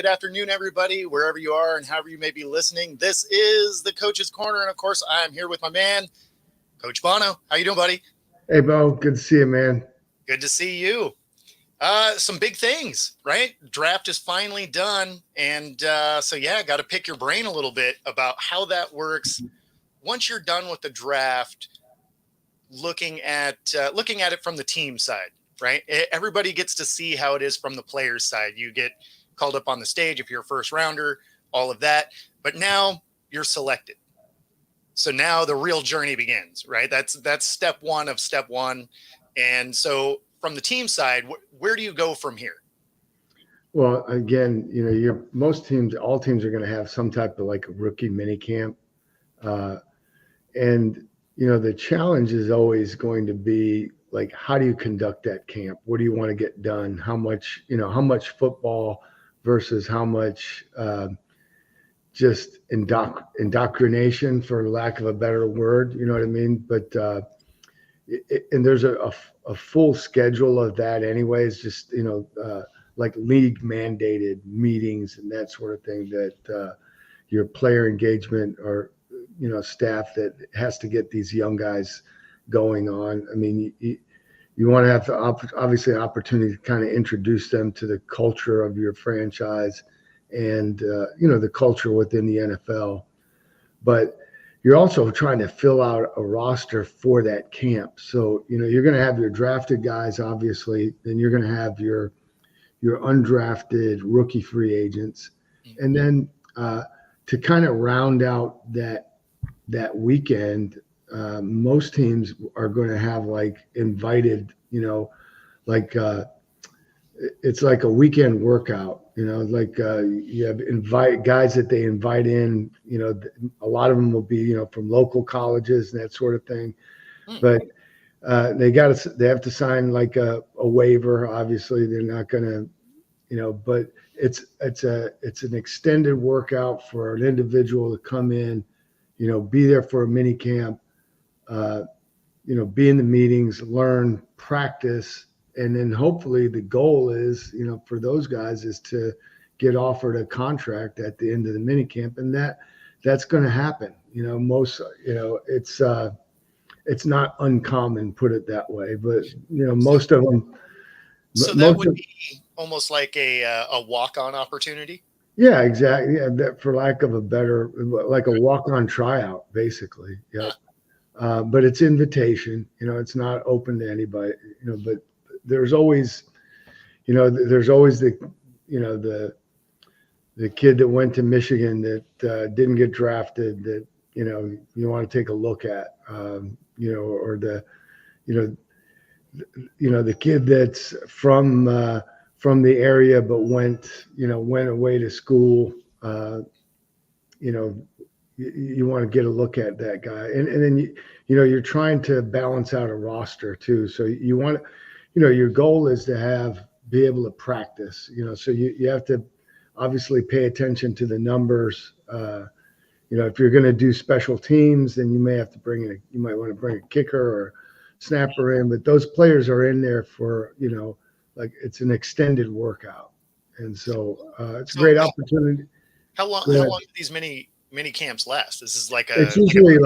afternoon, everybody, wherever you are and however you may be listening. This is the Coach's Corner, and of course, I am here with my man, Coach Bono. How you doing, buddy? Hey, Bo. Good to see you, man. Good to see you. Some big things, right? Draft is finally done, and got to pick your brain a little bit about how that works. Once you're done with the draft, looking at it from the team side, right? Everybody gets to see how it is from the player's side. You get called up on the stage if you're a first rounder, all of that. But now you're selected. So now the real journey begins, right? That's step one of step one. And so from the team side, where do you go from here? Well, again, all teams are going to have some type of like a rookie mini camp. And the challenge is always going to be like, how do you conduct that camp? What do you want to get done? How much football versus how much just indoctrination, for lack of a better word, you know what I mean? But and there's a full schedule of that anyways, just, like league mandated meetings and that sort of thing, that your player engagement or, staff that has to get these young guys going on. I mean, you want to have obviously an opportunity to kind of introduce them to the culture of your franchise and, the culture within the NFL. But you're also trying to fill out a roster for that camp. So, you're going to have your drafted guys, obviously, then you're going to have your undrafted rookie free agents. And then to kind of round out that weekend, most teams are going to have like invited, it's like a weekend workout, you have invite guys that they invite in, a lot of them will be, from local colleges and that sort of thing. But they have to sign like a waiver. Obviously they're not going to, but it's an extended workout for an individual to come in, be there for a mini camp, be in the meetings, learn, practice. And then hopefully the goal is, for those guys is to get offered a contract at the end of the mini camp. And that's going to happen. It's not uncommon, put it that way, but most of them. So that would be almost like a walk-on opportunity. Yeah, exactly. Yeah, that, for lack of a better, like a walk-on tryout, basically. Yeah. But it's invitation. It's not open to anybody. But there's always the kid that went to Michigan that didn't get drafted that you want to take a look at, or the kid that's from the area but went away to school. You want to get a look at that guy, and then you're trying to balance out a roster too. So you want your goal is to be able to practice. So you have to obviously pay attention to the numbers. If you're going to do special teams, then you might want to bring a kicker or snapper in, but those players are in there for, like it's an extended workout. And so it's a great opportunity. How long do these mini camps last? This is like it's usually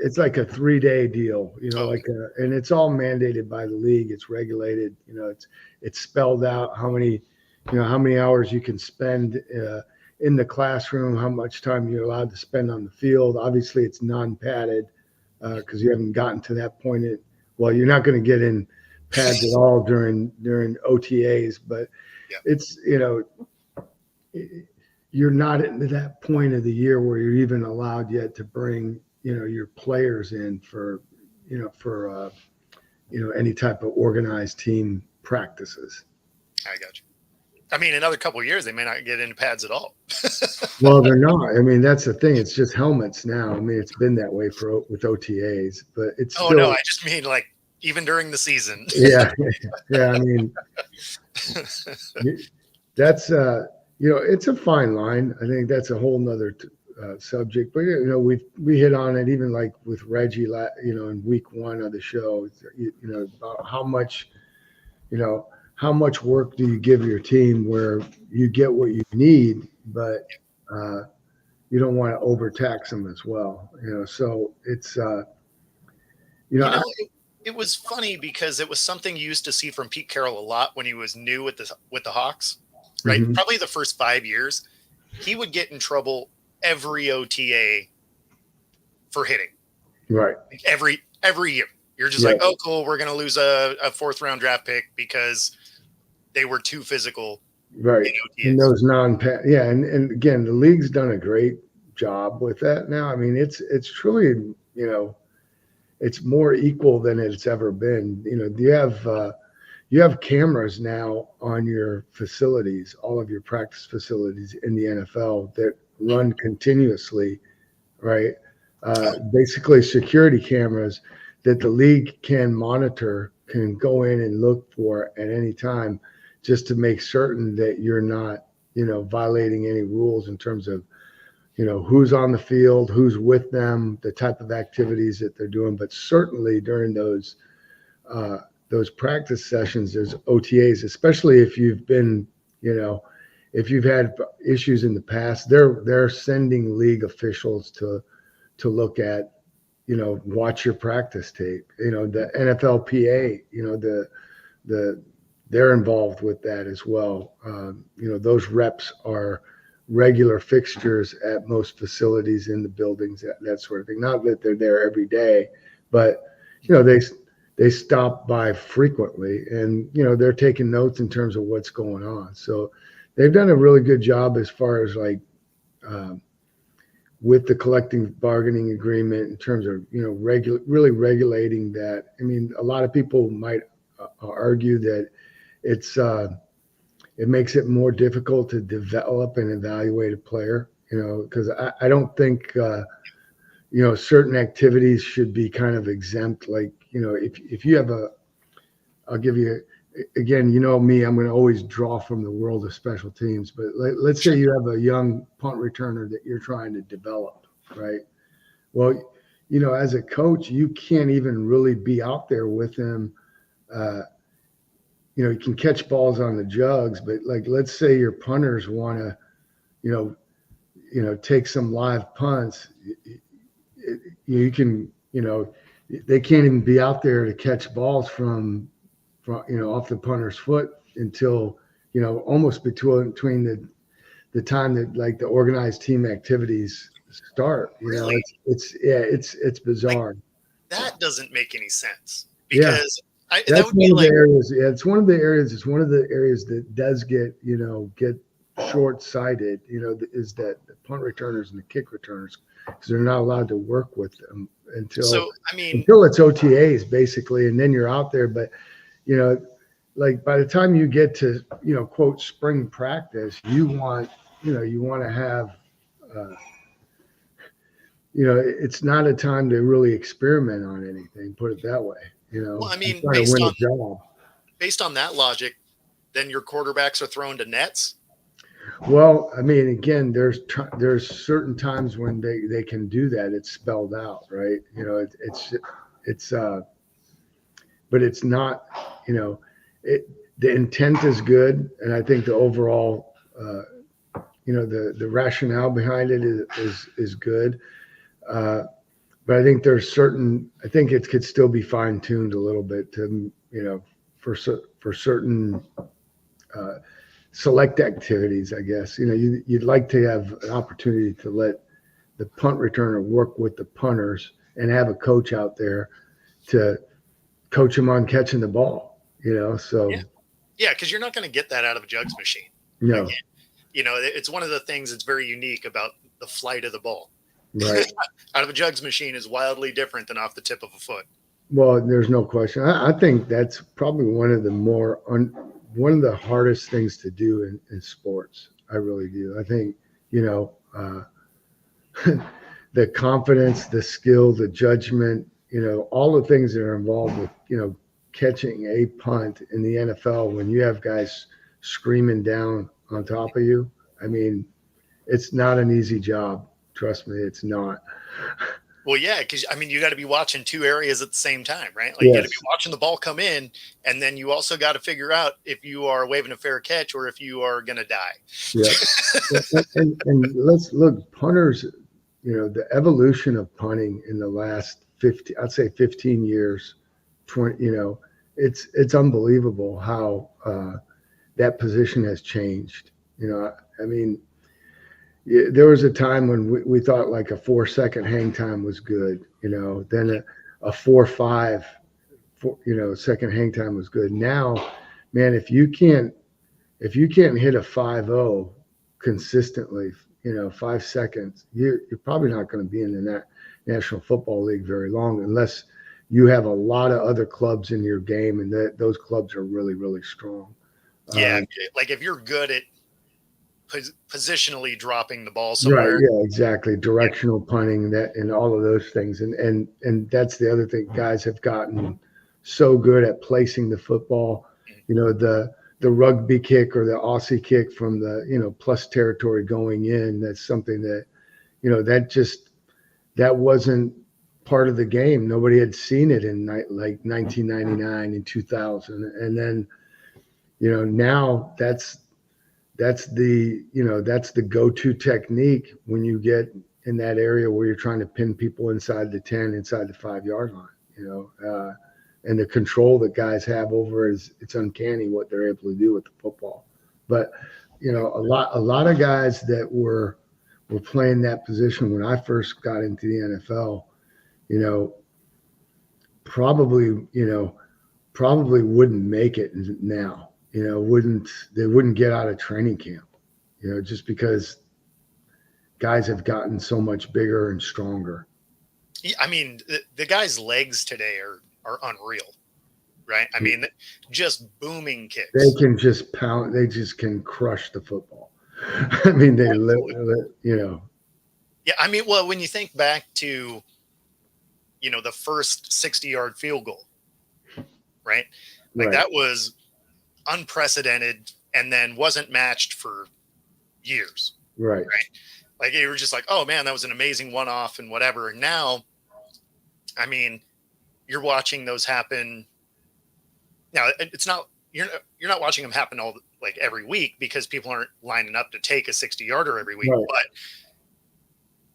it's like a 3-day deal, and it's all mandated by the league. It's regulated, it's spelled out how many hours you can spend in the classroom, how much time you're allowed to spend on the field. Obviously it's non-padded because you haven't gotten to that point. You're not going to get in pads at all during OTAs, but it's, you're not into that point of the year where you're even allowed yet to bring, your players in for any type of organized team practices. I got you. I mean, another couple of years, they may not get into pads at all. Well, they're not. I mean, that's the thing. It's just helmets now. I mean, it's been that way with OTAs, but it's still. Oh, no, I just mean like even during the season. Yeah. I mean, that's, it's a fine line. I think that's a whole nother subject, but we hit on it even like with Reggie, in week 1 of the show, about how much how much work do you give your team where you get what you need, but you don't want to overtax them as well. So it's It was funny because it was something you used to see from Pete Carroll a lot when he was new with the Hawks, right? Mhm. Probably the first 5 years, he would get in trouble every OTA for hitting. Right. Every year. You're just Yeah. like, oh, cool, we're going to lose a 4th round draft pick because they were too physical. Right. In And those yeah. And again, the league's done a great job with that now. I mean, it's truly, it's more equal than it's ever been. You have cameras now on your facilities, all of your practice facilities in the NFL that run continuously, right? Basically security cameras that the league can monitor, can go in and look for at any time, just to make certain that you're not, violating any rules in terms of, who's on the field, who's with them, the type of activities that they're doing. But certainly during those practice sessions, there's OTAs, especially if you've been, if you've had issues in the past, they're sending league officials to look at, watch your practice tape. The NFLPA, they're involved with that as well. Those reps are regular fixtures at most facilities in the buildings, that sort of thing. Not that they're there every day, but they stop by frequently, and they're taking notes in terms of what's going on. So they've done a really good job as far as like with the collective bargaining agreement in terms of really regulating that. I mean, a lot of people might argue that it makes it more difficult to develop and evaluate a player, because I don't think certain activities should be kind of exempt. Like, if you have I'll give you, again, me, I'm going to always draw from the world of special teams, but let's say you have a young punt returner that you're trying to develop, right? Well, as a coach, you can't even really be out there with him. You can catch balls on the jugs, but like, let's say your punters want to, take some live punts. You can, they can't even be out there to catch balls from off the punter's foot until, almost between the time that like the organized team activities start. Really? It's bizarre. Like, that doesn't make any sense, Yeah. because That's that would be like, areas. Yeah, it's one of the areas. It's one of the areas that does get short-sighted. Is that the punt returners and the kick returners, because they're not allowed to work with them until it's OTAs basically, and then you're out there. But like by the time you get to quote spring practice, you want to have. It's not a time to really experiment on anything. Put it that way. well, I mean, trying to win a job. Based on that logic, then your quarterbacks are thrown to nets. Well, I mean, again, there's certain times when they can do that. It's spelled out, right? It's but it's not. The intent is good, and I think the overall, the rationale behind it is good. But I think I think it could still be fine tuned a little bit to, for certain select activities, I guess. You'd like to have an opportunity to let the punt returner work with the punters and have a coach out there to coach them on catching the ball, so. Yeah, because you're not going to get that out of a jugs machine. No. Again, it's one of the things that's very unique about the flight of the ball. Right. Out of a jugs machine is wildly different than off the tip of a foot. Well, there's no question. I think that's probably one of the hardest things to do in sports. I really do. I think, the confidence, the skill, the judgment, all the things that are involved with, catching a punt in the NFL when you have guys screaming down on top of you. I mean, it's not an easy job. Trust me, it's not. Well, yeah, because I mean, you got to be watching two areas at the same time, right? Like, you got to be Yes. watching the ball come in, and then you also got to figure out if you are waving a fair catch or if you are going to die. Yeah. And let's look, punters, the evolution of punting in the last 50, I'd say 15 years, 20, it's unbelievable how that position has changed. I mean, there was a time when we thought like a 4 second hang time was good, then a 4 5, second hang time was good. Now, man, if you can't hit a 5-0 consistently, 5 seconds, you're probably not going to be in the National Football League very long unless you have a lot of other clubs in your game and those clubs are really, really strong. Yeah, like if you're good at positionally dropping the ball Right. somewhere. Yeah, exactly. Directional punting that and all of those things. And that's the other thing. Guys have gotten so good at placing the football. The rugby kick or the Aussie kick from the, plus territory going in. That's something that, that wasn't part of the game. Nobody had seen it in like 1999 and 2000. And then, now that's the go-to technique when you get in that area where you're trying to pin people inside the 10, inside the 5-yard line, and the control that guys have over it's uncanny what they're able to do with the football. But, a lot of guys that were playing that position when I first got into the NFL, probably wouldn't make it now. They wouldn't get out of training camp, just because guys have gotten so much bigger and stronger. I mean, the guys' legs today are unreal, right? I mean, just booming kicks. They can just pound. They just can crush the football. I mean, they Yeah, I mean, well, when you think back to, the first 60-yard field goal, right? Like right. That was unprecedented and then wasn't matched for years. Right. Like you were just like, oh man, that was an amazing one-off and whatever. And now, I mean, you're watching those happen. Now it's not, you're not watching them happen every week because people aren't lining up to take a 60-yarder every week, right. But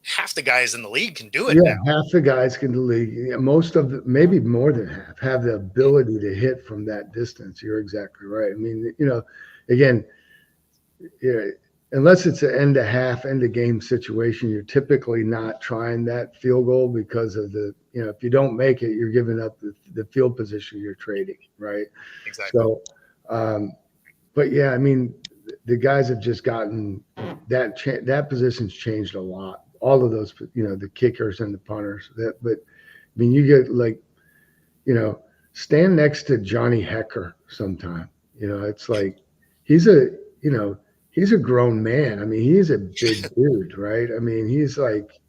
half the guys in the league can do it. Yeah, now. half the guys can do the league. Most of maybe more than half have the ability to hit from that distance. You're exactly right. I mean, again, unless it's an end of game situation, you're typically not trying that field goal because of if you don't make it, you're giving up the field position you're trading, right? Exactly. So, but yeah, I mean, the guys have just gotten that position's changed a lot. All of those, the kickers and the punters. But I mean, you get stand next to Johnny Hekker sometime. It's like he's a grown man. I mean, he's a big dude, right? I mean, he's like,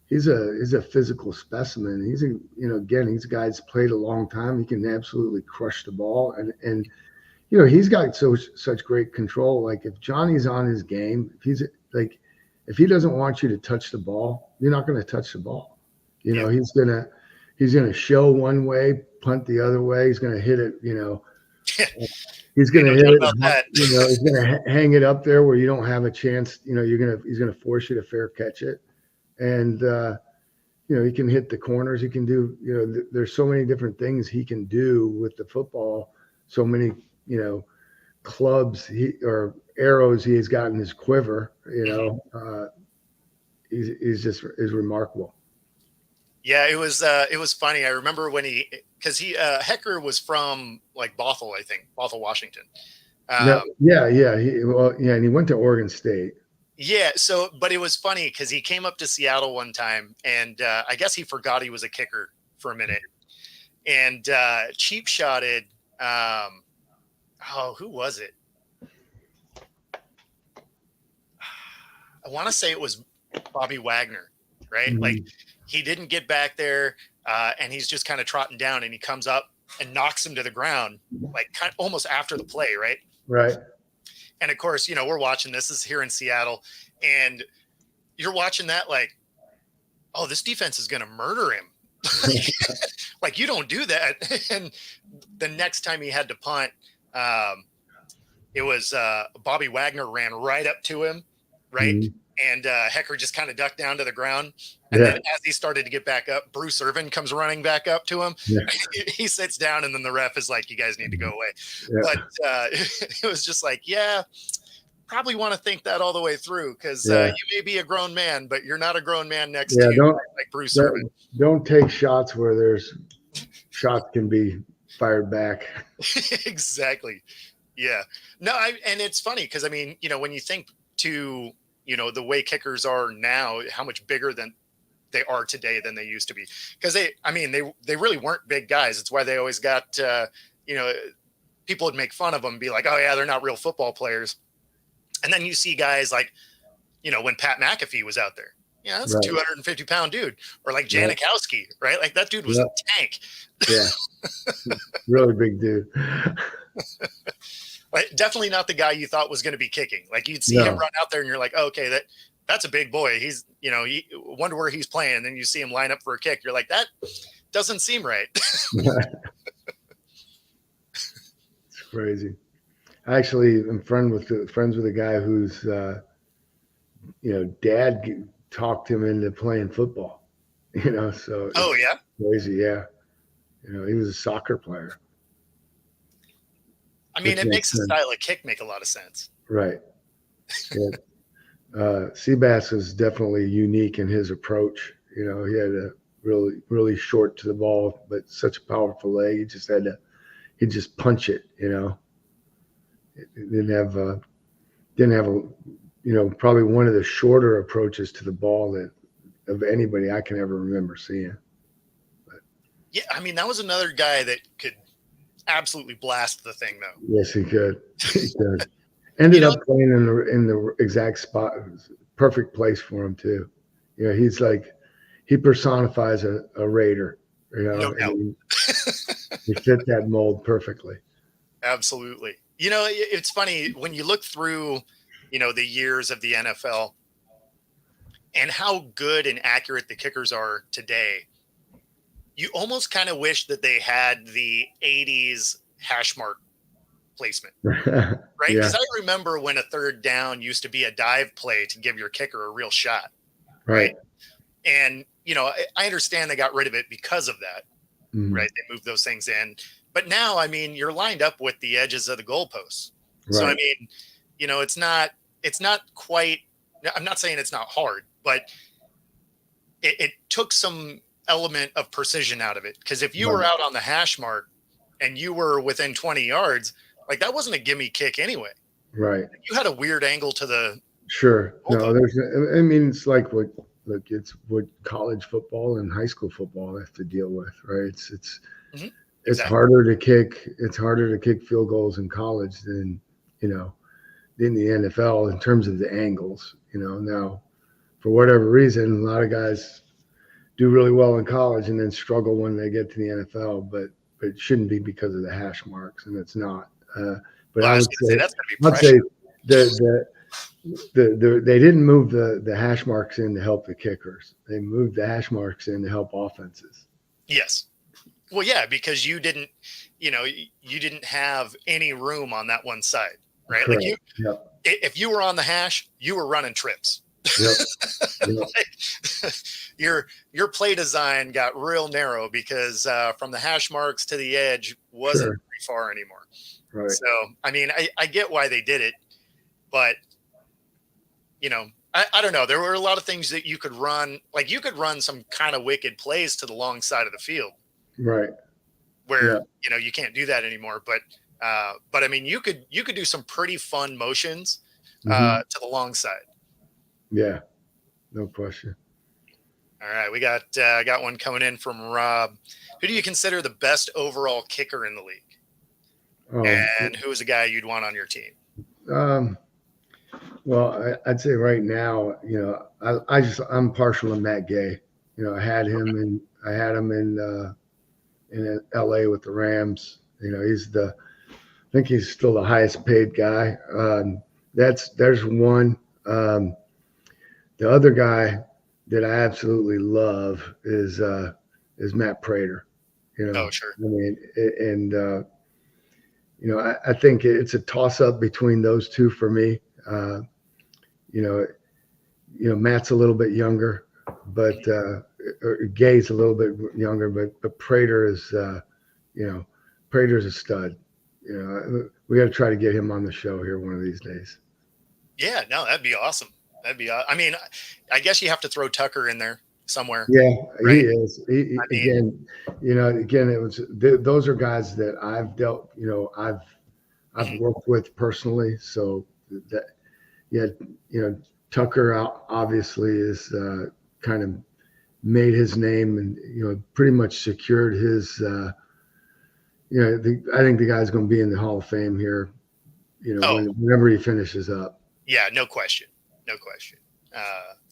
he's a physical specimen. He's he's a guy that's played a long time. He can absolutely crush the ball, and he's got such great control. Like if Johnny's on his game, if he doesn't want you to touch the ball, you're not going to touch the ball. He's gonna show one way, punt the other way. He's going to hit it. He's going to hit it. He's going to hang it up there where you don't have a chance. He's going to force you to fair catch it, and he can hit the corners. He can do. There's so many different things he can do with the football. So many clubs or arrows he has got in his quiver. He's remarkable. Yeah, it was funny. I remember when because Hekker was from like Bothell, I think, Bothell, Washington. And he went to Oregon State. Yeah, but it was funny because he came up to Seattle one time, and I guess he forgot he was a kicker for a minute, and cheap shotted. Who was it? I want to say it was Bobby Wagner, right? Mm-hmm. Like he didn't get back there, and he's just kind of trotting down, and he comes up and knocks him to the ground, like kind of almost after the play, right? Right. And of course, we're watching this is here in Seattle, and you're watching that like, oh, this defense is going to murder him. Like, you don't do that. And the next time he had to punt, it was Bobby Wagner ran right up to him, right? Mhm. And Hecker just kind of ducked down to the ground. And then as he started to get back up, Bruce Irvin comes running back up to him. Yeah. He sits down, and then the ref is like, you guys need to go away. Yeah. But it was just like, yeah, probably want to think that all the way through, because Yeah. you may be a grown man, but you're not a grown man next to you, Don't, like Bruce Irvin. don't take shots where there's shots can be fired back. Exactly. Yeah. No, and it's funny because, I mean, you know, when you think to, you know, the way kickers are now, how much bigger than they are today than they used to be. Because they really weren't big guys. It's why they always got, you know, people would make fun of them, be like, oh yeah, they're not real football players. And then you see guys like, you know, when Pat McAfee was out there, yeah, that's Right. a 250-pound dude, or like Janikowski, right? Like, that dude was a tank. Yeah. Really big dude. Like, definitely not the guy you thought was going to be kicking. Like, you'd see him run out there and you're like, oh, okay, that's a big boy. He's, you know, wonder where he's playing. And then you see him line up for a kick. You're like, that doesn't seem right. It's crazy. Actually, I'm friends with a guy whose, you know, dad talked him into playing football. You know, so Oh yeah, crazy. Yeah, you know, he was a soccer player. I mean, Which it makes the sense. style of kick make a lot of sense. Right. Yeah. Seabass was definitely unique in his approach. You know, he had a really short to the ball, but such a powerful leg. He'd just punch it. You know, it didn't have a, you know, probably one of the shorter approaches to the ball that of anybody I can ever remember seeing. Yeah, I mean, that was another guy that could absolutely blast the thing, though. Yes, he could. He could. Ended up playing in the exact spot. It was a perfect place for him too. You know, he's like, he personifies a Raider. You know, No doubt. He fit that mold perfectly. Absolutely. You know, it's funny when you look through, you know, the years of the NFL and how good and accurate the kickers are today. You almost kind of wish that they had the 80s hash mark placement, right? Because I remember when a third down used to be a dive play to give your kicker a real shot, right? And, you know, I understand they got rid of it because of that, right? They moved those things in. But now, I mean, you're lined up with the edges of the goalposts. Right. So, I mean, you know, it's not quite, I'm not saying it's not hard, but it took some element of precision out of it. Because if you were out on the hash mark and you were within 20 yards, like, that wasn't a gimme kick anyway. Right. You had a weird angle to the. Sure. No, I mean, it's like it's what college football and high school football have to deal with, right? It's exactly. harder to kick. It's harder to kick field goals in college than, you know, in the NFL in terms of the angles. You know, now for whatever reason, a lot of guys do really well in college and then struggle when they get to the NFL, but it shouldn't be because of the hash marks, and it's not. But I would say that's going to be pressure. They didn't move the hash marks in to help the kickers. They moved the hash marks in to help offenses. Yes. Well, yeah, because you didn't have any room on that one side, right? Correct. Like if you were on the hash, you were running trips. Yep. Like, your play design got real narrow because from the hash marks to the edge wasn't very far anymore. Right. So, I mean, I get why they did it, but, you know, I don't know. There were a lot of things that you could run. Like, you could run some kind of wicked plays to the long side of the field. Right. Where, you know, you can't do that anymore. But I mean, you could do some pretty fun motions to the long side. Yeah. No question. All right. We got one coming in from Rob. Who do you consider the best overall kicker in the league? And who is a guy you'd want on your team? Well, I'd say right now, you know, I'm partial to Matt Gay. You know, I had him in LA with the Rams. You know, I think he's still the highest paid guy. There's one. The other guy, that I absolutely love is Matt Prater. You know, Oh, sure. I mean, and I think it's a toss up between those two for me. You know, Matt's a little bit younger, but or Gay's a little bit younger, but Prater is, Prater's a stud. We got to try to get him on the show here one of these days. Yeah, no, that'd be awesome. I mean, I guess you have to throw Tucker in there somewhere. Yeah, right? he is. Again, it was those are guys that I've dealt. I've worked with personally. So that, yeah, Tucker obviously is kind of made his name and pretty much secured his. I think the guy's going to be in the Hall of Fame here. Whenever he finishes up. Yeah, no question.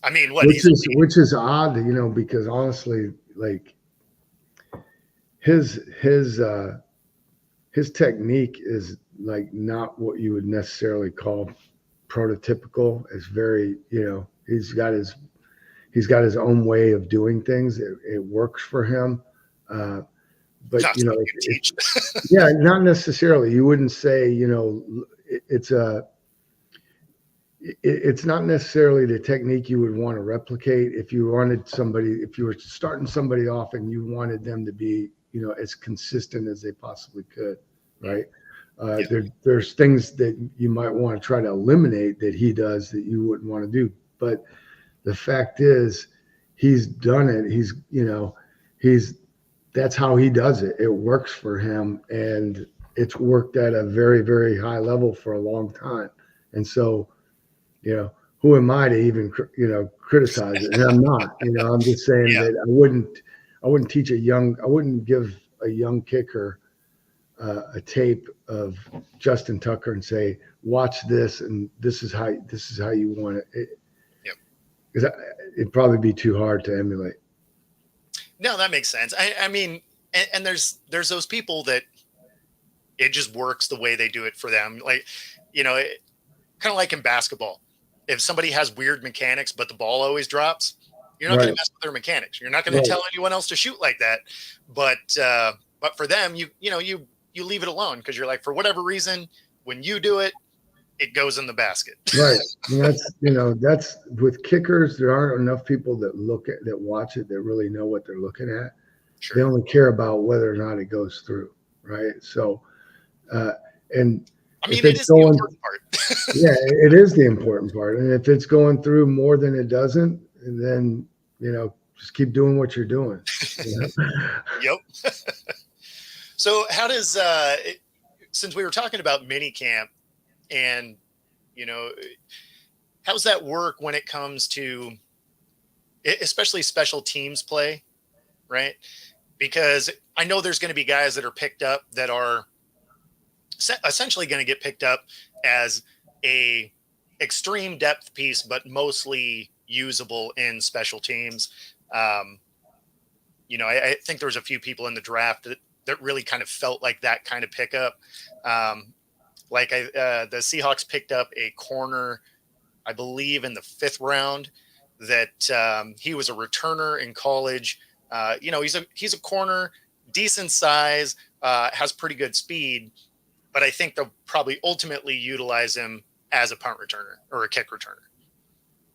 I mean, which is odd, because honestly, like his technique is like not what you would necessarily call prototypical. It's very, he's got his own way of doing things. It works for him. But yeah, not necessarily. You wouldn't say, it's not necessarily the technique you would want to replicate if you were starting somebody off and you wanted them to be, as consistent as they possibly could, right? There's things that you might want to try to eliminate that he does that you wouldn't want to do. But the fact is, he's done it. That's how he does it. It works for him, and it's worked at a very, very high level for a long time. And so, who am I to even, criticize it? And I'm not, I'm just saying that I wouldn't give a young kicker a tape of Justin Tucker and say, watch this, and this is how you want it. Because it'd probably be too hard to emulate. No, that makes sense. I mean, and there's those people that it just works the way they do it for them. Like, kind of like in basketball. If somebody has weird mechanics, but the ball always drops, you're not going to mess with their mechanics. You're not going to tell anyone else to shoot like that. But for them, you leave it alone because you're like, for whatever reason, when you do it, it goes in the basket. Right. And that's with kickers. There aren't enough people that watch it, that really know what they're looking at. Sure. They only care about whether or not it goes through. Right. So, and I mean, it is the important part. Yeah, it is the important part. And if it's going through more than it doesn't, then, just keep doing what you're doing. Yep. So how does, since we were talking about mini camp and, how's that work when it comes to especially special teams play, right? Because I know there's going to be guys that are picked up that are essentially going to get picked up as a extreme depth piece, but mostly usable in special teams. I think there was a few people in the draft that really kind of felt like that kind of pickup. The Seahawks picked up a corner, I believe in the 5th round, that he was a returner in college. He's a corner, decent size, has pretty good speed, but I think they'll probably ultimately utilize him as a punt returner or a kick returner.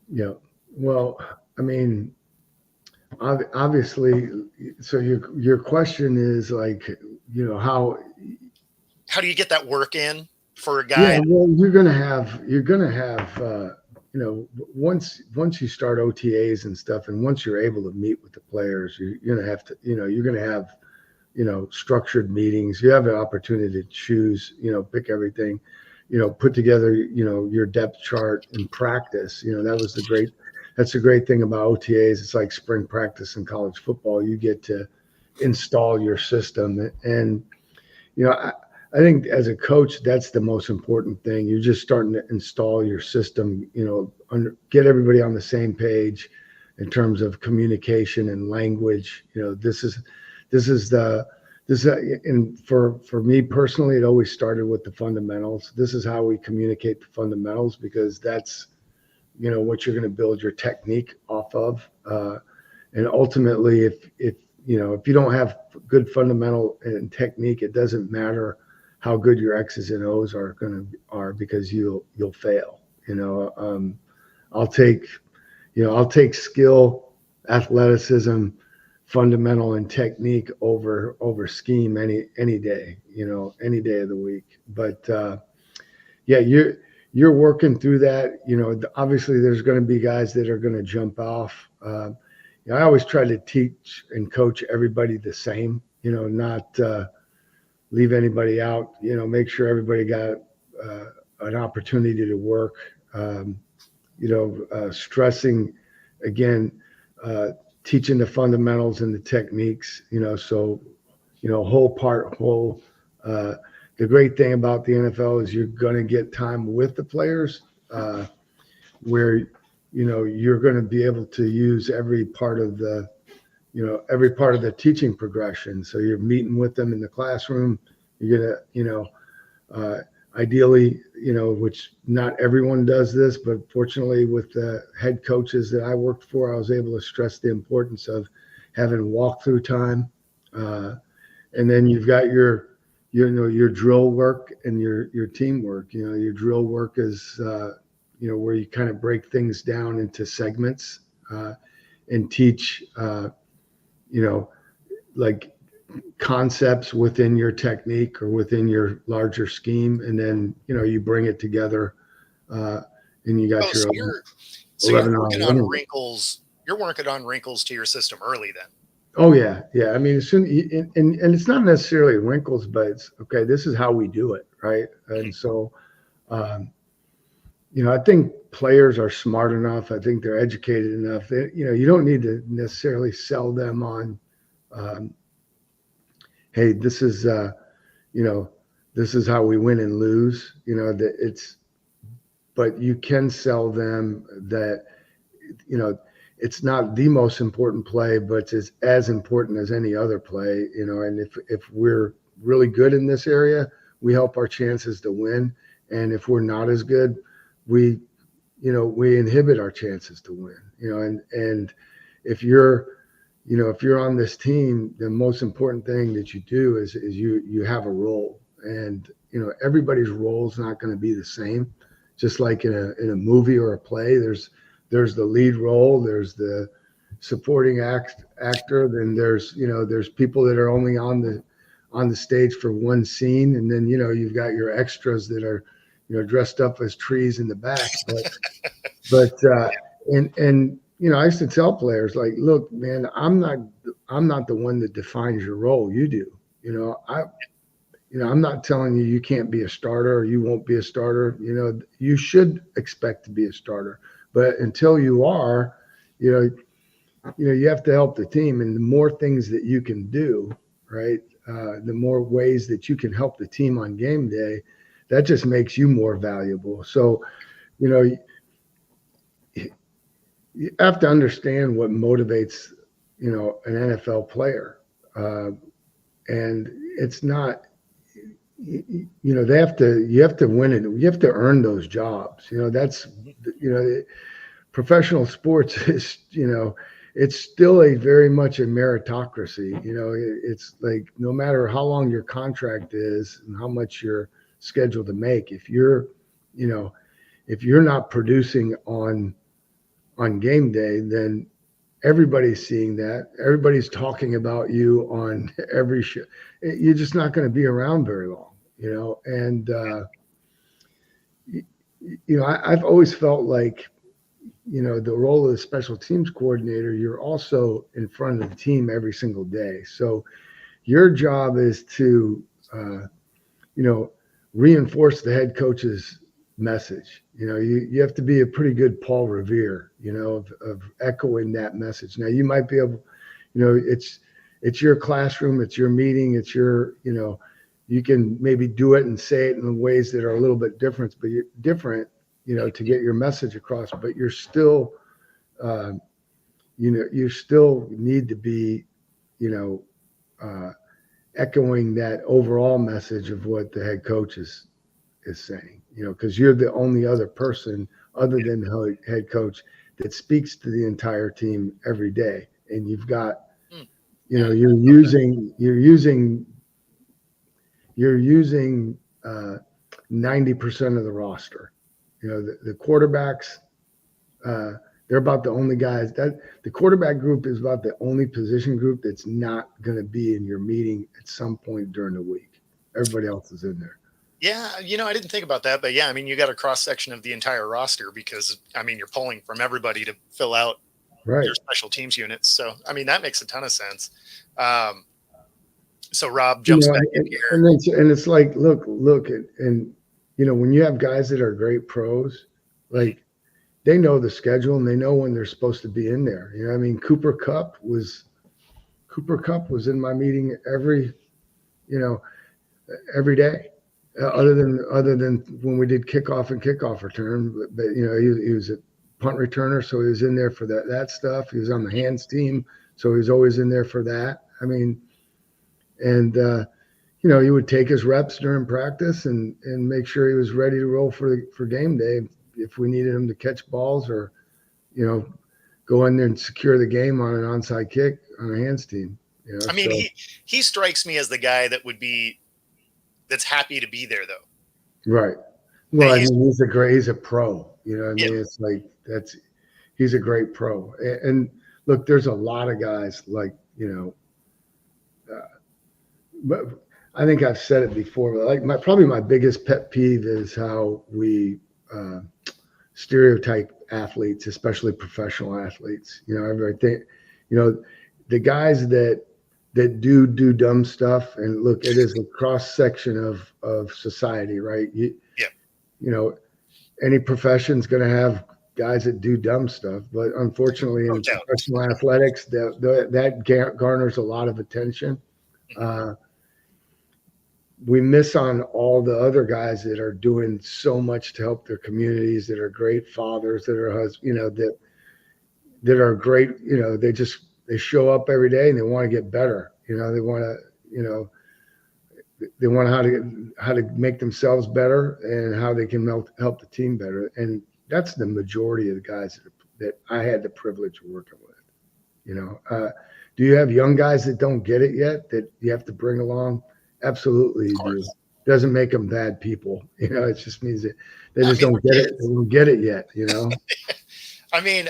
Yeah. Well, I mean, obviously, so your question is like, how do you get that work in for a guy? Yeah, well, you're gonna have once you start OTAs and stuff, and once you're able to meet with the players, you're gonna have to, you're gonna have structured meetings. You have an opportunity to choose, pick everything, put together, your depth chart and practice. That's the great thing about OTAs. It's like spring practice in college football. You get to install your system. And, I think as a coach, that's the most important thing. You're just starting to install your system, get everybody on the same page in terms of communication and language. And for me personally, it always started with the fundamentals. This is how we communicate the fundamentals, because that's what you're going to build your technique off of. And ultimately, if you don't have good fundamental and technique, it doesn't matter how good your X's and O's are because you'll fail. I'll take skill, athleticism, fundamental, and technique over scheme any day. Any day of the week. But yeah, you're working through that. Obviously, there's going to be guys that are going to jump off. I always try to teach and coach everybody the same. Not leave anybody out. Make sure everybody got an opportunity to work. Stressing again, teaching the fundamentals and the techniques. Whole. The great thing about the NFL is you're going to get time with the players, where you're going to be able to use every part of the teaching progression. So you're meeting with them in the classroom. You're gonna, ideally, which not everyone does this, but fortunately with the head coaches that I worked for, I was able to stress the importance of having walkthrough time. And then you've got your drill work and your teamwork. Your drill work is, where you kind of break things down into segments, and teach, like concepts within your technique or within your larger scheme. And then, you bring it together, and you got so 11 you're working on wrinkles. You're working on wrinkles to your system early then. Oh yeah. Yeah. I mean, and it's not necessarily wrinkles, but it's okay. This is how we do it. Right. And so, I think players are smart enough. I think they're educated enough that, you don't need to necessarily sell them on, hey, this is how we win and lose, but you can sell them that, it's not the most important play, but it's as important as any other play, and if we're really good in this area, we help our chances to win. And if we're not as good, we inhibit our chances to win, and if you're on this team, the most important thing that you do is you have a role, and, everybody's role is not going to be the same. Just like in a movie or a play, there's the lead role, there's the supporting actor, then there's people that are only on the stage for one scene, and then you've got your extras that are dressed up as trees in the back. But I used to tell players, like, look, man, I'm not the one that defines your role. You do. I'm not telling you can't be a starter or you won't be a starter. You should expect to be a starter, but until you are, you have to help the team. And the more things that you can do, right, the more ways that you can help the team on game day, that just makes you more valuable. So, you have to understand what motivates, an NFL player. And it's not, you have to win it. You have to earn those jobs. That's, professional sports is, it's still very much a meritocracy. It's like, no matter how long your contract is and how much you're scheduled to make, if you're not producing on game day, then everybody's seeing that. Everybody's talking about you on every show. You're just not going to be around very long, and, I've always felt like, the role of the special teams coordinator, you're also in front of the team every single day. So your job is to, reinforce the head coach's message. You have to be a pretty good Paul Revere, of echoing that message. Now you might be able, it's your classroom, it's your meeting, it's your, you can maybe do it and say it in ways that are a little bit different, but you're different, to get your message across, but you're still, you still need to be, echoing that overall message of what the head coach is is saying, because you're the only other person other than the head coach that speaks to the entire team every day. And you've got, you're using 90% of the roster. The quarterbacks, they're about the only guys that the quarterback group is about the only position group that's not going to be in your meeting at some point during the week. Everybody else is in there. Yeah. I didn't think about that, but yeah, I mean, you got a cross section of the entire roster because I mean, you're pulling from everybody to fill out your special teams units. So, I mean, that makes a ton of sense. So Rob jumps back in here. And it's like, look, and when you have guys that are great pros, like they know the schedule and they know when they're supposed to be in there. I mean, Cooper Kupp was in my meeting every day, other than when we did kickoff and kickoff return. But he was a punt returner, so he was in there for that stuff. He was on the hands team, so he was always in there for that. I mean, and he would take his reps during practice and make sure he was ready to roll for game day if we needed him to catch balls or go in there and secure the game on an onside kick on a hands team. I mean, so, he strikes me as the guy that's happy to be there, though. Right. Well, I mean, he's a pro. You know what I mean? It's like he's a great pro. And look, there's a lot of guys like but I think I've said it before. But like probably my biggest pet peeve is how we stereotype athletes, especially professional athletes. Everybody think, the guys that do dumb stuff, and look, it is a cross section of society, right? Any profession's going to have guys that do dumb stuff, but unfortunately in professional athletics, that garners a lot of attention. We miss on all the other guys that are doing so much to help their communities, that are great fathers, that are husbands, that are great. They show up every day and they want to get better. They want to, they want how to make themselves better and how they can help the team better. And that's the majority of the guys that I had the privilege of working with. Do you have young guys that don't get it yet that you have to bring along? Absolutely, you do. Doesn't make them bad people. It just means that they just don't get it. They don't get it yet. I mean,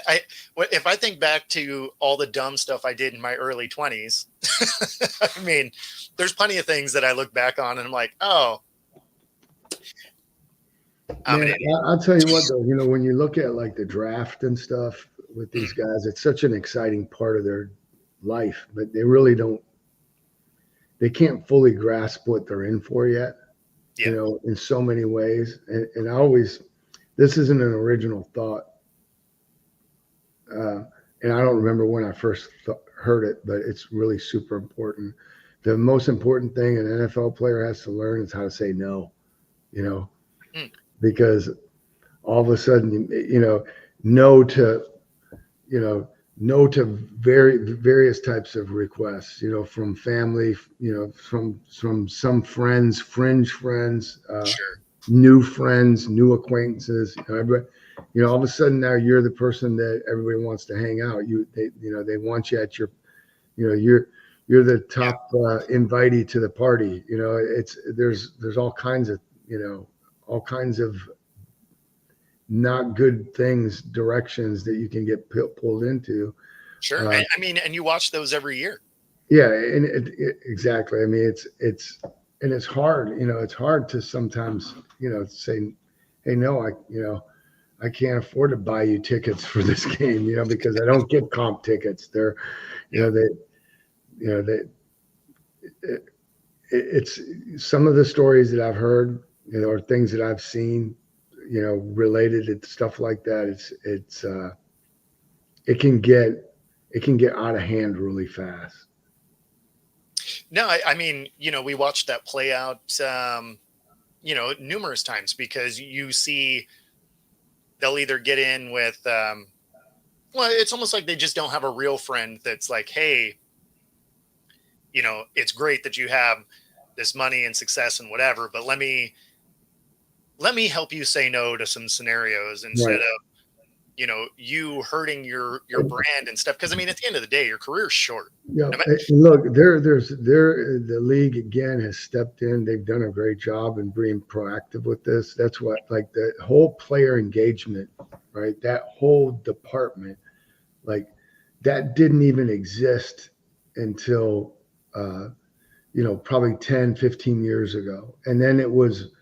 if I think back to all the dumb stuff I did in my early 20s, I mean, there's plenty of things that I look back on and I'm like, oh. I'll tell you what, though, when you look at like the draft and stuff with these guys, it's such an exciting part of their life, but they really they can't fully grasp what they're in for yet, in so many ways. And I always, this isn't an original thought. And I don't remember when I first heard it, but it's really super important. The most important thing an NFL player has to learn is how to say no, because all of a sudden, no to various types of requests, from family, from some friends, fringe friends, new friends, new acquaintances, all of a sudden now you're the person that everybody wants to hang out. They want you at your, you're the top invitee to the party. There's all kinds of not good things, directions that you can get pulled into. Sure. I mean, and you watch those every year. Yeah. And exactly. I mean, it's hard, it's hard to sometimes, say, hey, no, I can't afford to buy you tickets for this game, because I don't get comp tickets. They're, it's some of the stories that I've heard, or things that I've seen, related to stuff like that. It can get out of hand really fast. No, I mean, we watched that play out, numerous times, because you see they'll either get in with, well, it's almost like they just don't have a real friend that's like, hey, it's great that you have this money and success and whatever, but let me let me help you say no to some scenarios instead of, you hurting your brand and stuff. Because I mean, at the end of the day, your career's short. Yeah, look, the league again has stepped in. They've done a great job in being proactive with this. That's what, like, the whole player engagement, right? That whole department, like, that didn't even exist until, probably 10, 15 years ago. And then it was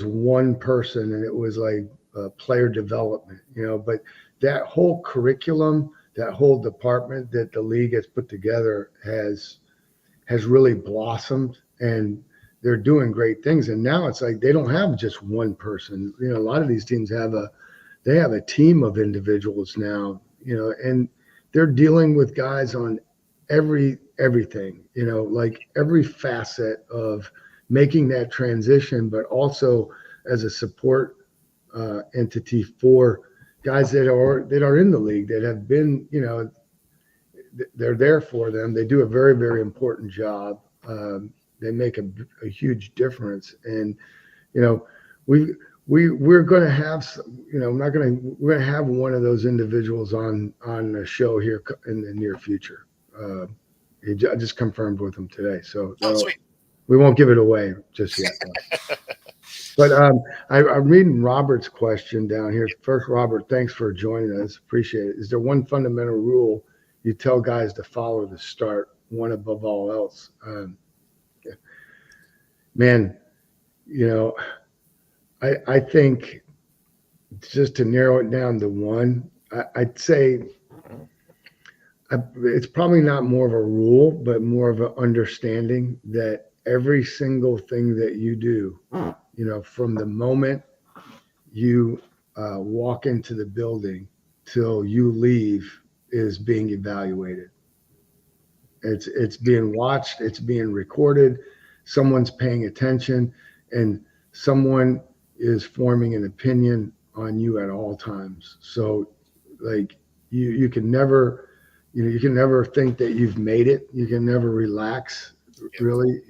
one person, and it was like player development, but that whole curriculum, that whole department that the league has put together has really blossomed, and they're doing great things. And now it's like they don't have just one person. A lot of these teams have a team of individuals now, and they're dealing with guys on everything, like every facet of making that transition, but also as a support entity for guys that are in the league, that have been, they're there for them. They do a very, very important job. They make a huge difference. And, we're going to have some, we're going to have one of those individuals on a show here in the near future. I just confirmed with him today. So we won't give it away just yet. But I'm reading Robert's question down here. First, Robert, thanks for joining us. Appreciate it. Is there one fundamental rule you tell guys to follow to start, one above all else? Man, I think just to narrow it down to one, I'd say it's probably not more of a rule, but more of an understanding that every single thing that you do, from the moment you walk into the building till you leave, is being evaluated. It's being watched. It's being recorded. Someone's paying attention, and someone is forming an opinion on you at all times. So, like, you can never, you can never think that you've made it. You can never relax. Really,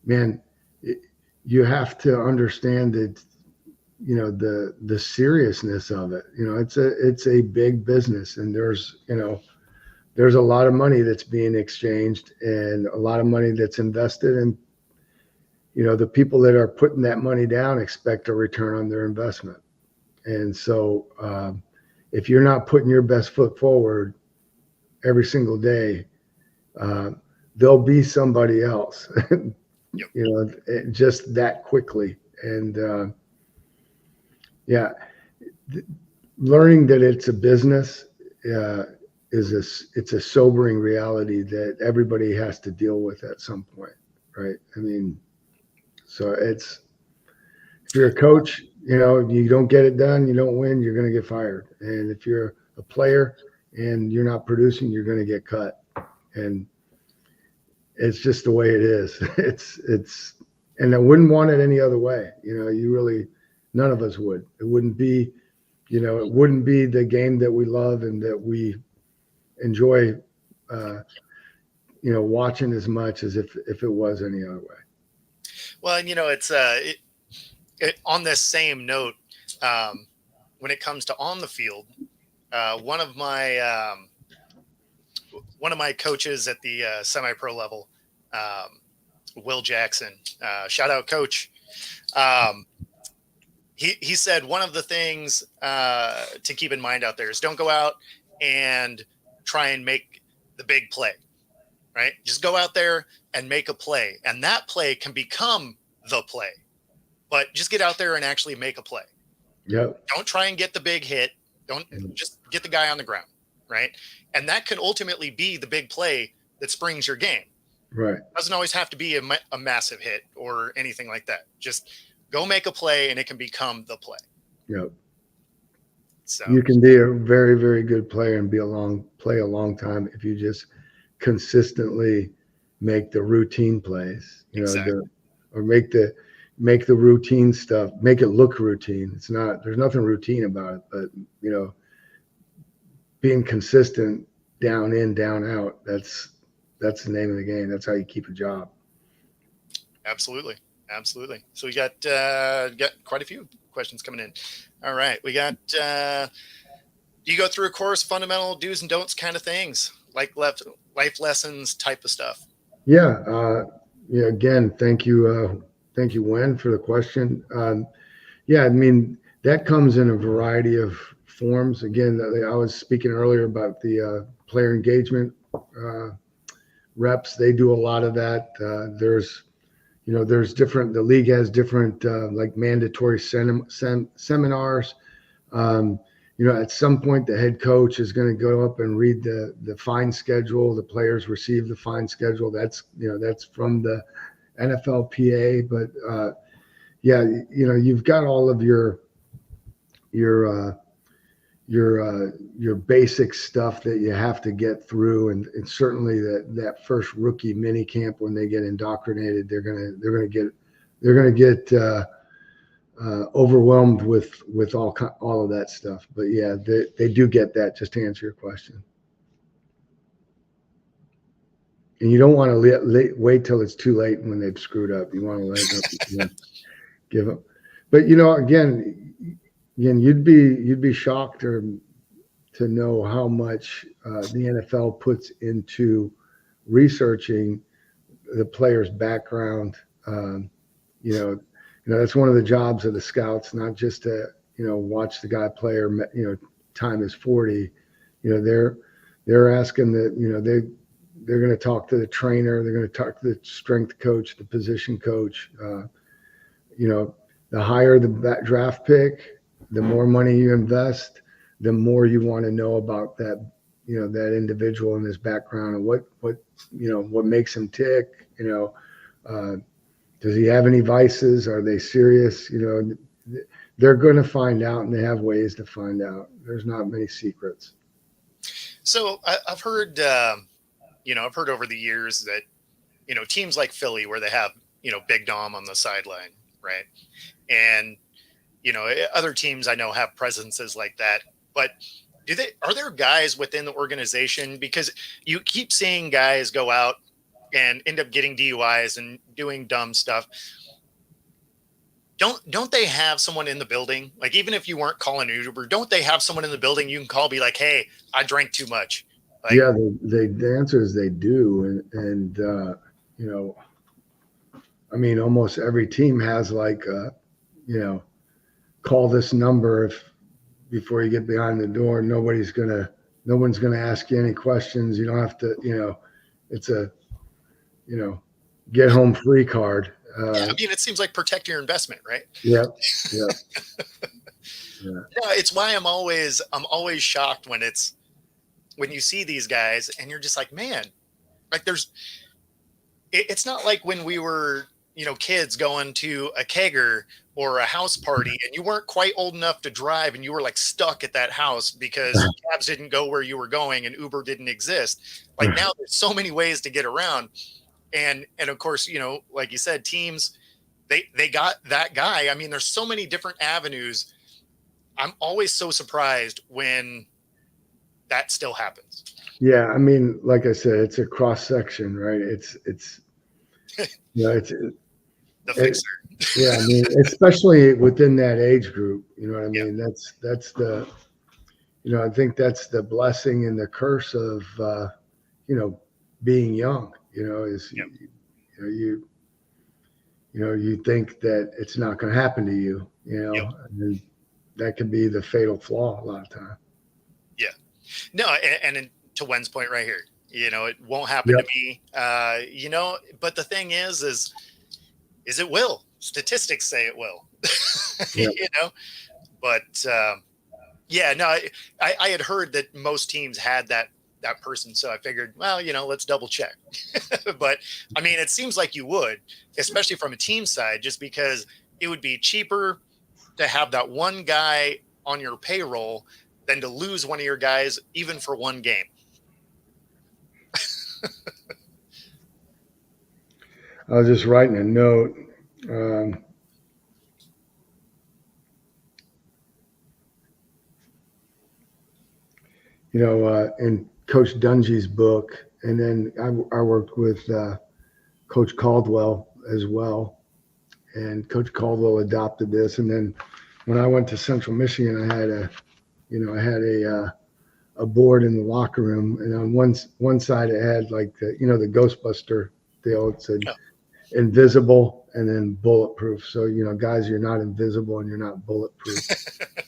man, you have to understand that, the seriousness of it. It's a big business, and there's a lot of money that's being exchanged, and a lot of money that's invested, and the people that are putting that money down expect a return on their investment. And so if you're not putting your best foot forward every single day, there'll be somebody else, just that quickly. And learning that it's a business it's a sobering reality that everybody has to deal with at some point, right? I mean, so if you're a coach, you don't get it done, you don't win, you're going to get fired. And if you're a player and you're not producing, you're going to get cut. And it's just the way it is. And I wouldn't want it any other way. None of us would. It wouldn't be, it wouldn't be the game that we love and that we enjoy, watching as much as if it was any other way. Well, and it's on this same note, when it comes to on the field, one of my coaches at the semi-pro level, Will Jackson, shout out coach. He said one of the things to keep in mind out there is don't go out and try and make the big play, right? Just go out there and make a play, and that play can become the play. But just get out there and actually make a play. Yep. Don't try and get the big hit. Don't just get the guy on the ground, right? And that can ultimately be the big play that springs your game. Right. It doesn't always have to be a massive hit or anything like that. Just go make a play, and it can become the play. Yep. So you can be a very, very good player and play a long time if you just consistently make the routine plays, exactly. or make the routine stuff, make it look routine. There's nothing routine about it, but being consistent, down in, down out, that's the name of the game. That's how you keep a job. Absolutely. Absolutely. So we got quite a few questions coming in. All right, we got. Do you go through a course, fundamental do's and don'ts kind of things, like life lessons type of stuff? Yeah. Yeah. Again, thank you, Wen, for the question. Yeah, I mean that comes in a variety of forms. Again, I was speaking earlier about the player engagement reps. They do a lot of that. There's different. The league has different like mandatory seminars. Um, at some point, the head coach is going to go up and read the fine schedule. The players receive the fine schedule. That's from the NFLPA. But yeah, you've got all of your your basic stuff that you have to get through, and certainly that first rookie mini camp when they get indoctrinated, they're gonna get overwhelmed with all of that stuff. But yeah, they do get that. Just to answer your question, and you don't want to wait till it's too late when they've screwed up. You want to let them give them. But again, you'd be shocked to know how much the NFL puts into researching the player's background. That's one of the jobs of the scouts, not just to watch the guy play or time is 40. They're asking that they're going to talk to the trainer, they're going to talk to the strength coach, the position coach. The higher the draft pick, the more money you invest, the more you want to know about that individual and his background and what makes him tick. Does he have any vices? Are they serious? They're going to find out, and they have ways to find out. There's not many secrets. So I've heard over the years that teams like Philly, where they have Big Dom on the sideline, right, and other teams I know have presences like that. But are there guys within the organization, because you keep seeing guys go out and end up getting DUIs and doing dumb stuff? Don't they have someone in the building? Like, even if you weren't calling an Uber, don't they have someone in the building you can call, be like, hey, I drank too much? Like, yeah, the answer is they do. And I mean, almost every team has like, call this number before you get behind the door. No one's going to ask you any questions. You don't have to, it's a, get home free card. yeah, I mean, it seems like protect your investment, right? Yeah. Yeah. Yeah. No, it's why I'm always shocked when you see these guys and you're just like, man, like it's not like when we were, kids going to a kegger or a house party and you weren't quite old enough to drive and you were like stuck at that house because cabs didn't go where you were going and Uber didn't exist. Like, now there's so many ways to get around. And of course, like you said, teams, they got that guy. I mean, there's so many different avenues. I'm always so surprised when that still happens. Yeah. I mean, like I said, it's a cross section, right? It's The fixer. Yeah. I mean, especially within that age group, you know what I mean? Yep. That's the, I think that's the blessing and the curse of, being young, is, yep. You think that it's not going to happen to you, yep. And that could be the fatal flaw a lot of time. Yeah. No. And to Wen's point right here, it won't happen yep. to me, but the thing is it will. Statistics say it will, yep. But yeah, no, I had heard that most teams had that person. So I figured, well, let's double check. But I mean, it seems like you would, especially from a team side, just because it would be cheaper to have that one guy on your payroll than to lose one of your guys, even for one game. I was just writing a note. In Coach Dungy's book, and then I worked with Coach Caldwell as well. and Coach Caldwell adopted this. And then when I went to Central Michigan, I had a board in the locker room, and on one side it had like the Ghostbuster deal. It said invisible and then bulletproof. So guys, you're not invisible and you're not bulletproof.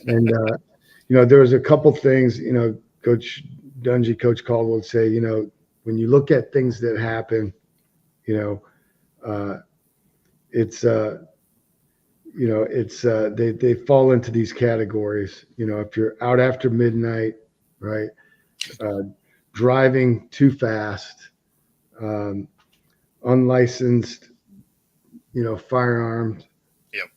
And there was a couple things Coach Dungy, Coach Caldwell would say, when you look at things that happen, they fall into these categories. If you're out after midnight, right, driving too fast, unlicensed, firearms, yep,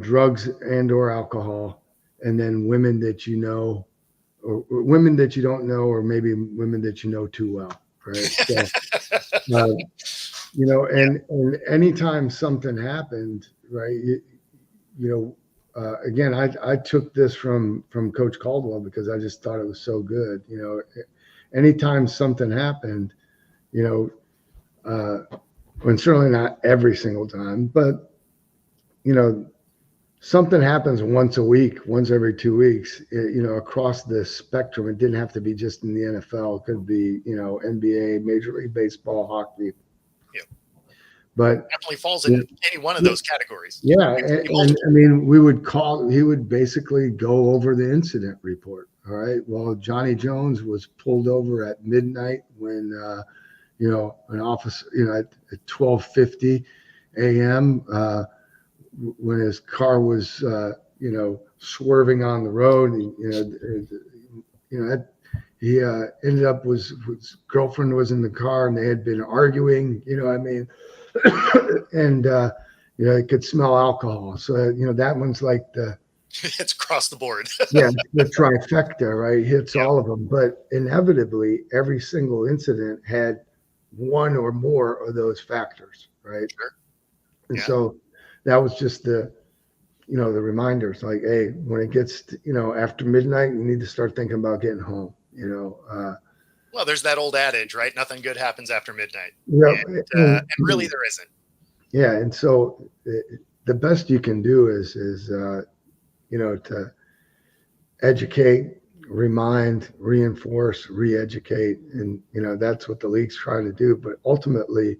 drugs and or alcohol, and then women that or women that you don't know, or maybe women that you know too well, right? So, and anytime something happened, right, again, I took this from Coach Caldwell because I just thought it was so good. Anytime something happened, and certainly not every single time, but something happens once a week, once every 2 weeks, across the spectrum. It didn't have to be just in the NFL. It could be, NBA, Major League Baseball, hockey. Yeah. But definitely falls in any one of those categories. Yeah. And I mean, he would basically go over the incident report. All right. Well, Johnny Jones was pulled over at midnight when, an officer, at 12:50 a.m., when his car was, swerving on the road. He ended up his girlfriend was in the car and they had been arguing, and, it could smell alcohol. So, that one's like it's across the board. the trifecta, right? Hits all of them. But inevitably, every single incident had one or more of those factors, right? Sure. And so that was just the reminders, like, hey, when it gets after midnight, you need to start thinking about getting home. Well, there's that old adage, right? Nothing good happens after midnight. And really there isn't. Yeah, and so the best you can do is to educate, remind, reinforce, re-educate, and that's what the league's trying to do. But ultimately,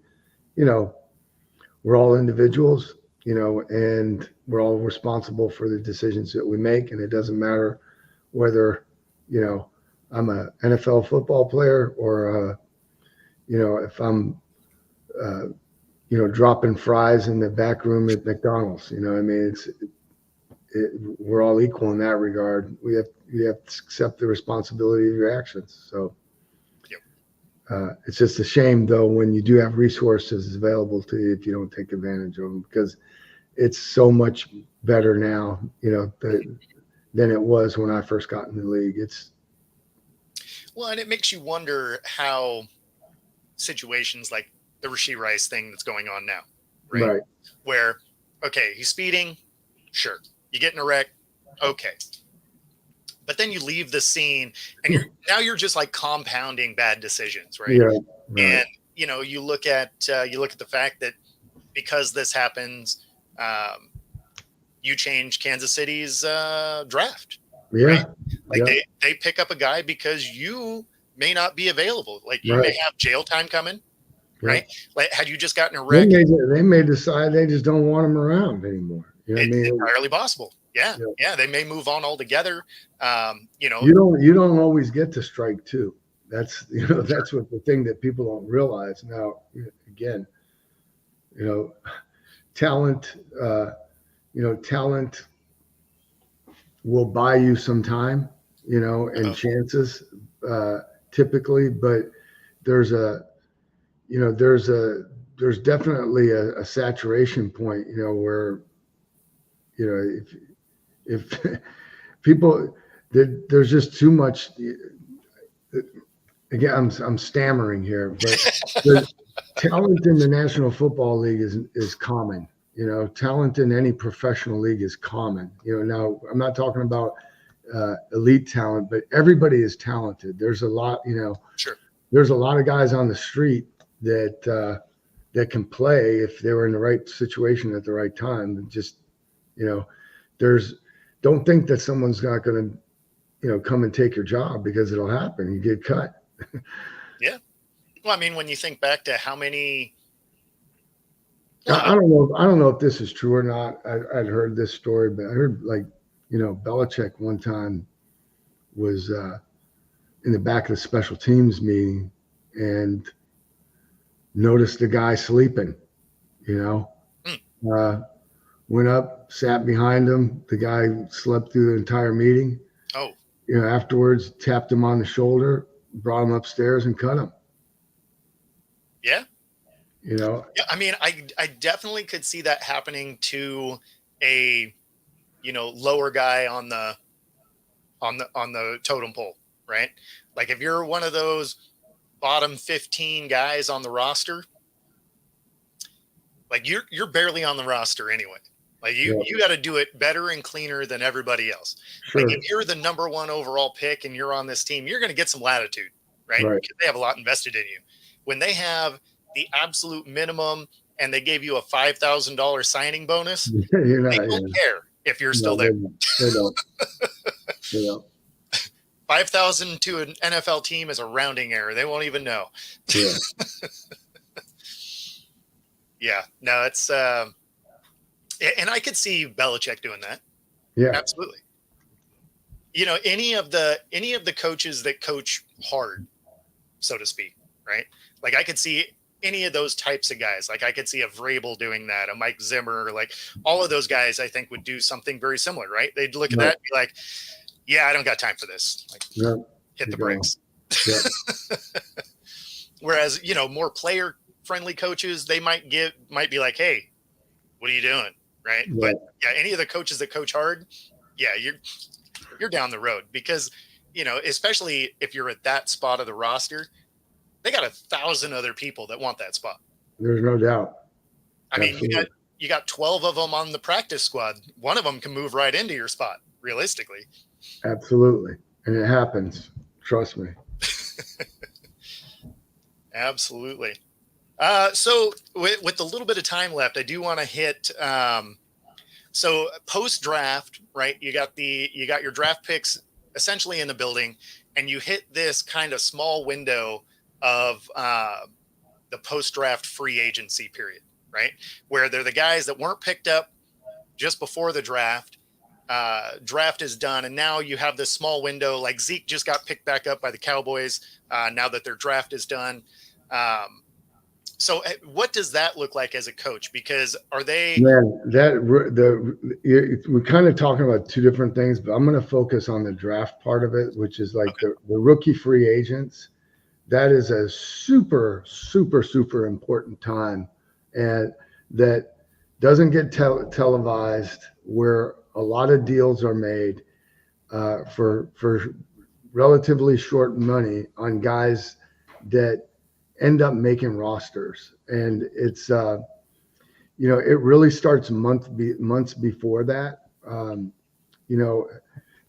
we're all individuals, and we're all responsible for the decisions that we make. And it doesn't matter whether, I'm an NFL football player or, if I'm, dropping fries in the back room at McDonald's. We're all equal in that regard. You have to accept the responsibility of your actions. So it's just a shame, though, when you do have resources available to you, if you don't take advantage of them, because it's so much better now, than it was when I first got in the league. And it makes you wonder how situations like the Rashee Rice thing that's going on now, right? Where, okay, he's speeding, sure. You get in a wreck, okay. But then you leave the scene and you're just like compounding bad decisions, right? Yeah, right. And you look at the fact that because this happens, you change Kansas City's draft. Yeah. Right? Like they pick up a guy because you may not be available. Like you may have jail time coming, right? Like had you just gotten a wreck, they may decide they just don't want him around anymore. It's entirely possible. Yeah. They may move on altogether. You don't always get to strike two. That's that's what the thing that people don't realize. Now, again, talent will buy you some time, and chances, typically, but there's definitely a saturation point, where, if people, there's just too much. Again, I'm stammering here, but the talent in the National Football League is common. Talent in any professional league is common. Now I'm not talking about elite talent, but everybody is talented. There's a lot, Sure. There's a lot of guys on the street that that can play if they were in the right situation at the right time. Just, don't think that someone's not going to, come and take your job, because it'll happen. You get cut. Yeah. Well, I mean, when you think back to how many, I don't know if this is true or not. I'd heard this story, but I heard Belichick one time was in the back of the special teams meeting and noticed the guy sleeping, went up, sat behind him. The guy slept through the entire meeting. Oh, afterwards tapped him on the shoulder, brought him upstairs and cut him. Yeah. Yeah, I mean, I definitely could see that happening to a, lower guy on the totem pole, right? Like if you're one of those bottom 15 guys on the roster, like you're barely on the roster anyway. Like you got to do it better and cleaner than everybody else. Sure. Like if you're the number 1 overall pick and you're on this team, you're going to get some latitude, right? Because they have a lot invested in you. When they have the absolute minimum and they gave you a $5,000 signing bonus, they don't care if you're still there. They don't. They don't. 5,000 to an NFL team is a rounding error. They won't even know. Yeah. Yeah. No, it's and I could see Belichick doing that. Yeah, absolutely. Any of the coaches that coach hard, so to speak, right? Like I could see any of those types of guys. Like I could see a Vrabel doing that, a Mike Zimmer, like all of those guys I think would do something very similar, right? They'd look at that and be like, yeah, I don't got time for this. Like hit the brakes. Yeah. Whereas, more player friendly coaches, they might be like, hey, what are you doing? Right. Yeah. But yeah, any of the coaches that coach hard, yeah, you're down the road because, especially if you're at that spot of the roster, they got 1,000 other people that want that spot. There's no doubt. I mean, you got 12 of them on the practice squad. One of them can move right into your spot, realistically. Absolutely. And it happens. Trust me. Absolutely. So with a little bit of time left, I do want to hit, so post draft, right? You got your draft picks essentially in the building, and you hit this kind of small window of the post draft free agency period, right? Where they're the guys that weren't picked up just before the draft. Draft is done, and now you have this small window. Like Zeke just got picked back up by the Cowboys now that their draft is done. So what does that look like as a coach? Because are they? We're kind of talking about two different things, but I'm going to focus on the draft part of it, which is like the rookie free agents. That is a super, super, super important time, and that doesn't get televised, where a lot of deals are made for relatively short money on guys that end up making rosters. And it's it really starts months before that.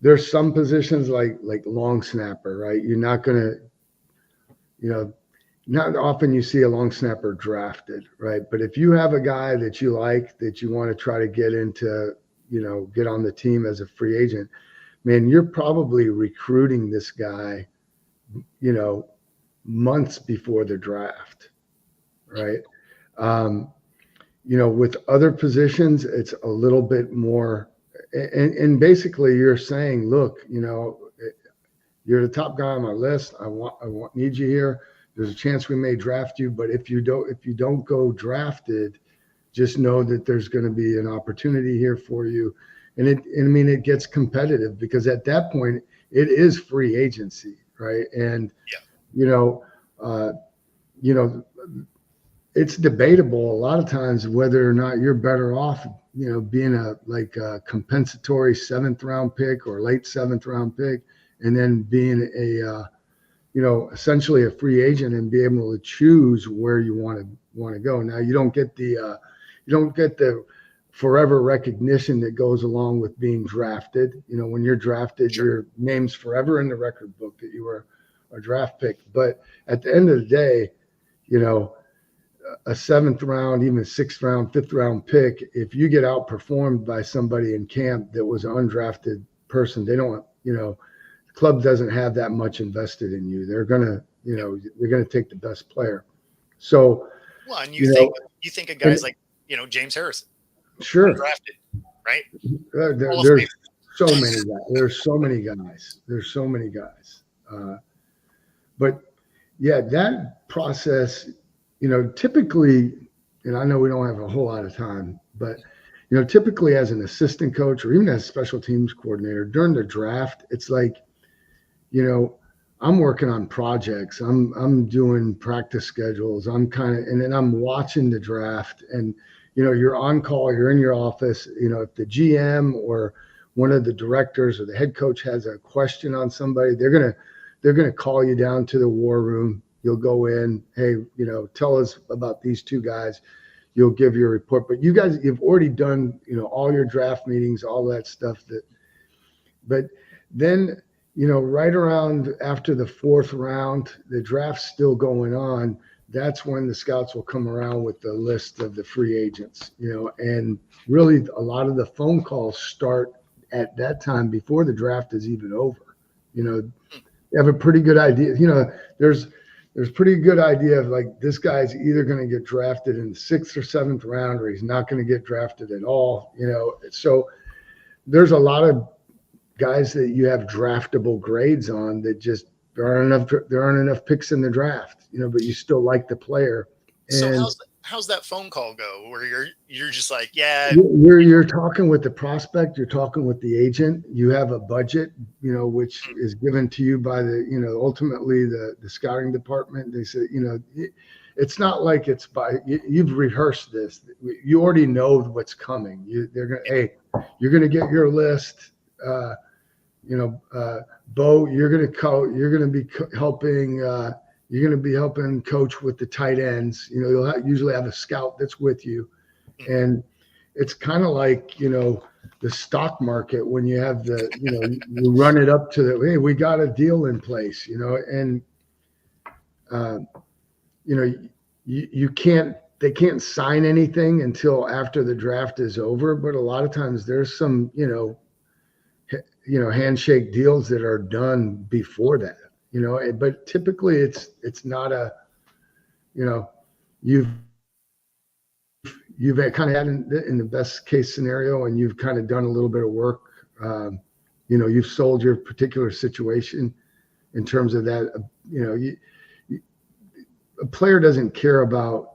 There's some positions like long snapper, right? You're not gonna, not often you see a long snapper drafted, right? But if you have a guy that you like, that you want to try to get into, get on the team as a free agent, man, you're probably recruiting this guy, months before the draft, right? With other positions, it's a little bit more, and basically you're saying, look, you're the top guy on my list. I need you here. There's a chance we may draft you, but if you don't go drafted, just know that there's going to be an opportunity here for you. And it gets competitive, because at that point it is free agency, right? And it's debatable a lot of times whether or not you're better off, being a compensatory 7th round pick or late 7th round pick, and then being essentially a free agent and be able to choose where you want to go. Now you don't get the forever recognition that goes along with being drafted. When you're drafted, your name's forever in the record book that you were a draft pick. But at the end of the day, a seventh round, even sixth round, fifth round pick, if you get outperformed by somebody in camp that was an undrafted person, they don't, the club doesn't have that much invested in you. They're gonna, they're gonna take the best player. So, well, and you think of guys like, James Harrison, sure, undrafted, right? There's so many guys. There's so many guys. There's so many guys. But yeah, that process, typically, and I know we don't have a whole lot of time, but typically as an assistant coach or even as special teams coordinator during the draft, it's like, I'm working on projects. I'm doing practice schedules. and then I'm watching the draft, and you're on call. You're in your office. If the GM or one of the directors or the head coach has a question on somebody, they're gonna call you down to the war room. You'll go in. Hey, tell us about these two guys. You'll give your report. But you guys, you've already done all your draft meetings, all that stuff. But then. Right around after the fourth round, the draft's still going on. That's when the scouts will come around with the list of the free agents, and really a lot of the phone calls start at that time before the draft is even over. You have a pretty good idea. There's pretty good idea of like, this guy's either going to get drafted in the sixth or seventh round, or he's not going to get drafted at all. So there's a lot of guys that you have draftable grades on that just there aren't enough picks in the draft, but you still like the player. And so how's that phone call go where you're just like, yeah, you're talking with the prospect, you're talking with the agent, you have a budget, which is given to you by the, ultimately the scouting department. They say, it's not like it's you've rehearsed this. You already know what's coming. Hey, you're going to get your list. Bo, you're going to be helping coach with the tight ends. You'll usually have a scout that's with you. And it's kind of like, the stock market when you have you run it up to hey, we got a deal in place, and, they can't sign anything until after the draft is over. But a lot of times there's some, handshake deals that are done before that, but typically it's not a, you've kind of had in the best case scenario, and you've kind of done a little bit of work. You've sold your particular situation in terms of that. A player doesn't care about,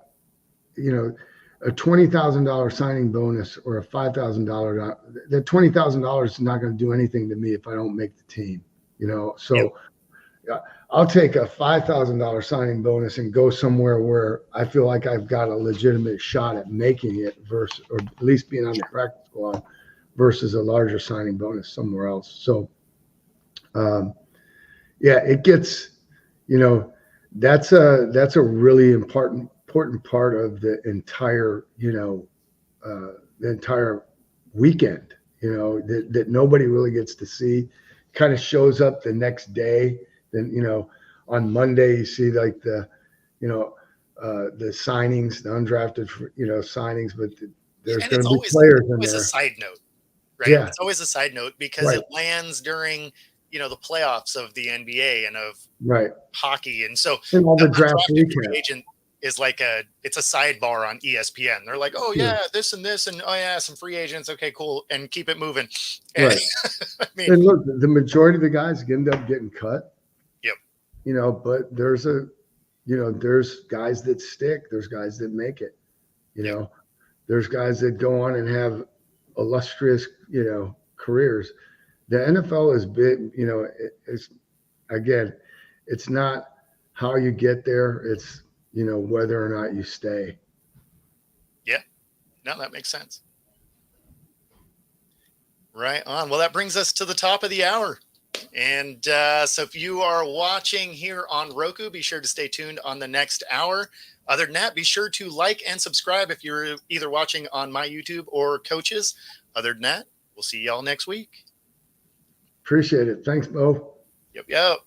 a $20,000 signing bonus or a $5,000. That $20,000 is not going to do anything to me if I don't make the team. So I'll take a $5,000 signing bonus and go somewhere where I feel like I've got a legitimate shot at making it versus, or at least being on the practice squad, versus a larger signing bonus somewhere else. So, it gets, that's a really important part of the entire, the entire weekend, that nobody really gets to see. Kind of shows up the next day. Then, on Monday you see like the signings, the undrafted, signings, but there's going to be players in there. It's always a side note, right? Yeah. It's always a side note because it lands during, the playoffs of the NBA and of hockey. And so and all the draft free agent is like it's a sidebar on ESPN. They're like, oh yeah, this and this, and oh yeah, some free agents. Okay, cool. And keep it moving. And, and look, the majority of the guys end up getting cut. Yep. But there's there's guys that stick. There's guys that make it, there's guys that go on and have illustrious, careers. The NFL is big, it's not how you get there. It's, whether or not you stay. Yeah, no, that makes sense. Right on. Well, that brings us to the top of the hour. And so if you are watching here on Roku, be sure to stay tuned on the next hour. Other than that, be sure to like and subscribe if you're either watching on my YouTube or Coach's. Other than that, we'll see y'all next week. Appreciate it. Thanks, Bo. Yep.